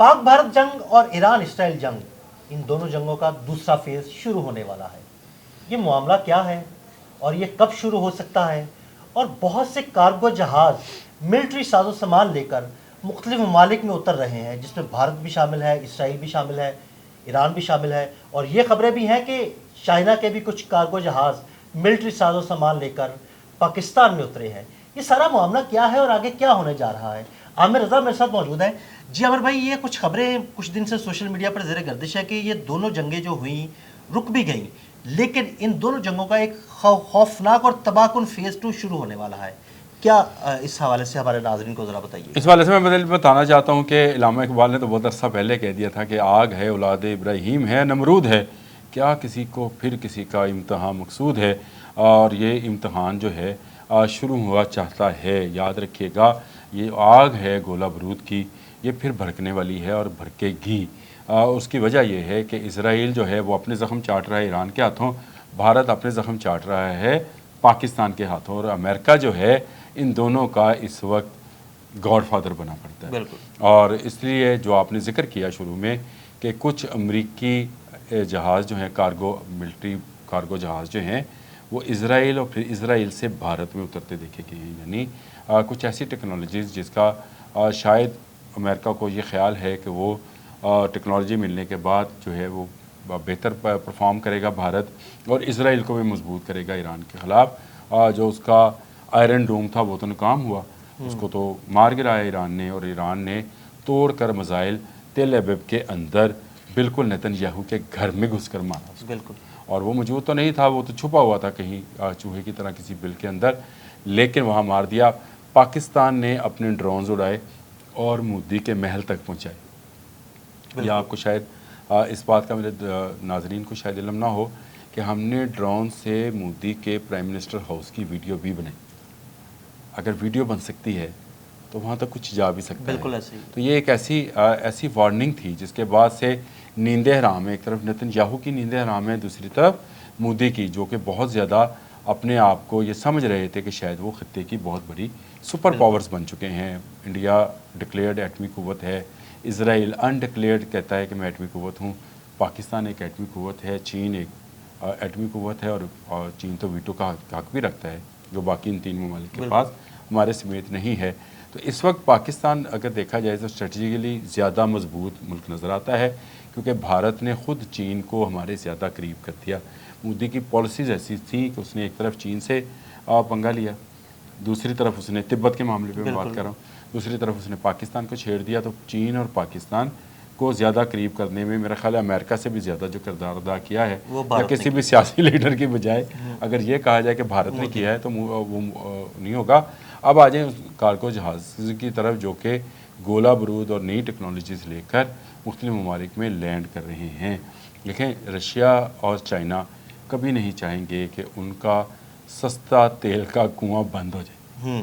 پاک بھارت جنگ اور ایران اسرائیل جنگ، ان دونوں جنگوں کا دوسرا فیز شروع ہونے والا ہے۔ یہ معاملہ کیا ہے اور یہ کب شروع ہو سکتا ہے؟ اور بہت سے کارگو جہاز ملٹری ساز و سامان لے کر مختلف ممالک میں اتر رہے ہیں، جس میں بھارت بھی شامل ہے، اسرائیل بھی شامل ہے، ایران بھی شامل ہے، اور یہ خبریں بھی ہیں کہ چائنا کے بھی کچھ کارگو جہاز ملٹری ساز و سامان لے کر پاکستان میں اترے ہیں۔ یہ سارا معاملہ کیا ہے اور آگے کیا ہونے جا رہا ہے؟ عامر رضا میرے ساتھ موجود ہے۔ جی عامر بھائی، یہ کچھ خبریں کچھ دن سے سوشل میڈیا پر زیر گردش ہے کہ یہ دونوں جنگیں جو ہوئیں رک بھی گئیں، لیکن ان دونوں جنگوں کا ایک خوفناک اور تباہ کن فیز 2 شروع ہونے والا ہے۔ کیا اس حوالے سے ہمارے ناظرین کو ذرا بتائیے۔ اس حوالے سے میں بتانا چاہتا ہوں کہ علامہ اقبال نے تو بہت عرصہ پہلے کہہ دیا تھا کہ آگ ہے اولاد ابراہیم ہے نمرود ہے، کیا کسی کو پھر کسی کا امتحان مقصود ہے، اور یہ امتحان جو ہے شروع ہوا چاہتا ہے۔ یاد رکھیے گا، یہ آگ ہے گولہ بارود کی، یہ پھر بھڑکنے والی ہے اور بھڑکے گی۔ اس کی وجہ یہ ہے کہ اسرائیل جو ہے وہ اپنے زخم چاٹ رہا ہے ایران کے ہاتھوں، بھارت اپنے زخم چاٹ رہا ہے پاکستان کے ہاتھوں، اور امریکہ جو ہے ان دونوں کا اس وقت گاڈ فادر بنا پڑتا ہے۔ بالکل۔ اور اس لیے جو آپ نے ذکر کیا شروع میں کہ کچھ امریکی جہاز جو ہیں کارگو ملٹری کارگو جہاز جو ہیں وہ اسرائیل اور پھر اسرائیل سے بھارت میں اترتے دیکھے گئے ہیں، یعنی کچھ ایسی ٹیکنالوجیز جس کا شاید امریکہ کو یہ خیال ہے کہ وہ ٹیکنالوجی ملنے کے بعد جو ہے وہ بہتر پرفارم کرے گا بھارت، اور اسرائیل کو بھی مضبوط کرے گا ایران کے خلاف۔ جو اس کا آئرن ڈوم تھا وہ تو ناکام ہوا، اس کو تو مار گرایا ایران نے، اور ایران نے توڑ کر میزائل تل ابیب کے اندر بالکل نیتن یاہو کے گھر میں گھس کر مارا اس کو۔ بالکل۔ اور وہ موجود تو نہیں تھا، وہ تو چھپا ہوا تھا کہیں چوہے کی طرح کسی بل کے اندر، لیکن وہاں مار دیا۔ پاکستان نے اپنے ڈرونز اڑائے اور مودی کے محل تک پہنچائے۔ یا آپ کو شاید اس بات کا میرے ناظرین کو شاید علم نہ ہو کہ ہم نے ڈرون سے مودی کے پرائم منسٹر ہاؤس کی ویڈیو بھی بنائی۔ اگر ویڈیو بن سکتی ہے تو وہاں تک کچھ جا بھی سکتا ہے۔ بالکل ایسے ہی۔ تو یہ ایک ایسی وارننگ تھی جس کے بعد سے نیندیں حرام ہے، ایک طرف نیتن یاہو کی نیندیں حرام ہے، دوسری طرف مودی کی، جو کہ بہت زیادہ اپنے آپ کو یہ سمجھ رہے تھے کہ شاید وہ خطے کی بہت بڑی سپر پاورز بن چکے ہیں۔ انڈیا ڈکلیئرڈ ایٹمی قوت ہے، اسرائیل انڈکلیئرڈ کہتا ہے کہ میں ایٹمی قوت ہوں، پاکستان ایک ایٹمی قوت ہے، چین ایک ایٹمی قوت ہے، اور چین تو ویٹو کا حق بھی رکھتا ہے جو باقی ان تین ممالک کے پاس ہمارے سمیت نہیں ہے۔ تو اس وقت پاکستان اگر دیکھا جائے تو اسٹریٹجیکلی زیادہ مضبوط ملک نظر آتا ہے، کیونکہ بھارت نے خود چین کو ہمارے زیادہ قریب کر دیا۔ مودی کی پالیسیز ایسی تھیں کہ اس نے ایک طرف چین سے پنگا لیا، دوسری طرف اس نے تبت کے معاملے پہ میں بات کر رہا ہوں، دوسری طرف اس نے پاکستان کو چھیڑ دیا۔ تو چین اور پاکستان کو زیادہ قریب کرنے میں میرا خیال ہے امریکہ سے بھی زیادہ جو کردار ادا کیا ہے، یا کسی بھی سیاسی لیڈر کی بجائے اگر یہ کہا جائے کہ بھارت نے کیا ہے تو وہ نہیں ہوگا۔ اب آ جائیں کارگو جہاز کی طرف جو کہ گولہ بارود اور نئی ٹیکنالوجیز لے کر مختلف ممالک میں لینڈ کر رہے ہیں۔ دیکھیں، رشیا اور چائنا کبھی نہیں چاہیں گے کہ ان کا سستا تیل کا کنواں بند ہو جائے،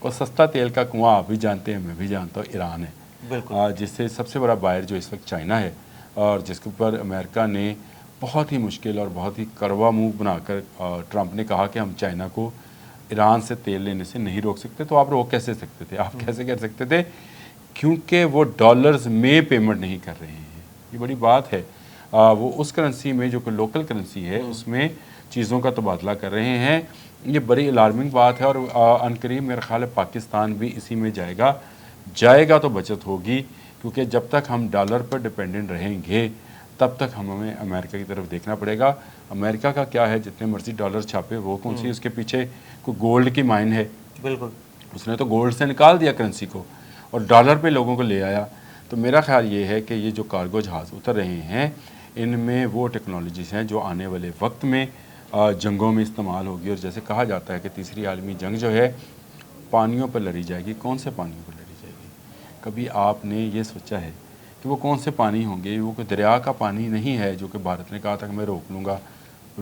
اور سستا تیل کا کنواں آپ بھی جانتے ہیں، میں بھی جانتا ہوں، ایران ہے، جس سے سب سے بڑا بائر جو اس وقت چائنا ہے، اور جس کے اوپر امریکہ نے بہت ہی مشکل اور بہت ہی کروا منہ بنا کر ٹرمپ نے کہا کہ ہم چائنا کو ایران سے تیل لینے سے نہیں روک سکتے۔ تو آپ روک کیسے سکتے تھے؟ آپ کیسے کر سکتے تھے؟ کیونکہ وہ ڈالرز میں پیمنٹ نہیں کر رہے ہیں، یہ بڑی بات ہے۔ وہ اس کرنسی میں جو کہ لوکل کرنسی ہے اس میں چیزوں کا تبادلہ کر رہے ہیں۔ یہ بڑی الارمنگ بات ہے، اور عنقریب میرا خیال ہے پاکستان بھی اسی میں جائے گا تو بچت ہوگی، کیونکہ جب تک ہم ڈالر پر ڈیپینڈنٹ رہیں گے تب تک ہمیں امریکہ کی طرف دیکھنا پڑے گا۔ امریکہ کا کیا ہے، جتنے مرضی ڈالر چھاپے، وہ کون سی اس کے پیچھے کوئی گولڈ کی مائن ہے؟ بالکل، اس نے تو گولڈ سے نکال دیا کرنسی کو اور ڈالر پہ لوگوں کو لے آیا۔ تو میرا خیال یہ ہے کہ یہ جو کارگو جہاز اتر رہے ہیں ان میں وہ ٹیکنالوجیز ہیں جو آنے والے وقت میں جنگوں میں استعمال ہوگی، اور جیسے کہا جاتا ہے کہ تیسری عالمی جنگ جو ہے پانیوں پر لڑی جائے گی۔ کون سے پانیوں پر لڑی جائے گی؟ کبھی آپ نے یہ سوچا ہے کہ وہ کون سے پانی ہوں گے؟ وہ کوئی دریا کا پانی نہیں ہے جو کہ بھارت نے کہا تھا کہ میں روک لوں گا،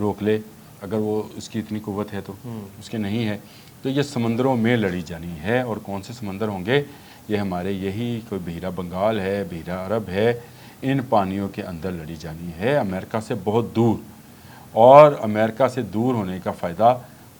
روک لے، اگر وہ اس کی اتنی قوت ہے تو اس کے نہیں ہے۔ تو یہ سمندروں میں لڑی جانی ہے، اور کون سے سمندر ہوں گے؟ یہ ہمارے یہی کوئی بحیرہ بنگال ہے، بحیرہ عرب ہے، ان پانیوں کے اندر لڑی جانی ہے، امریکہ سے بہت دور۔ اور امریکہ سے دور ہونے کا فائدہ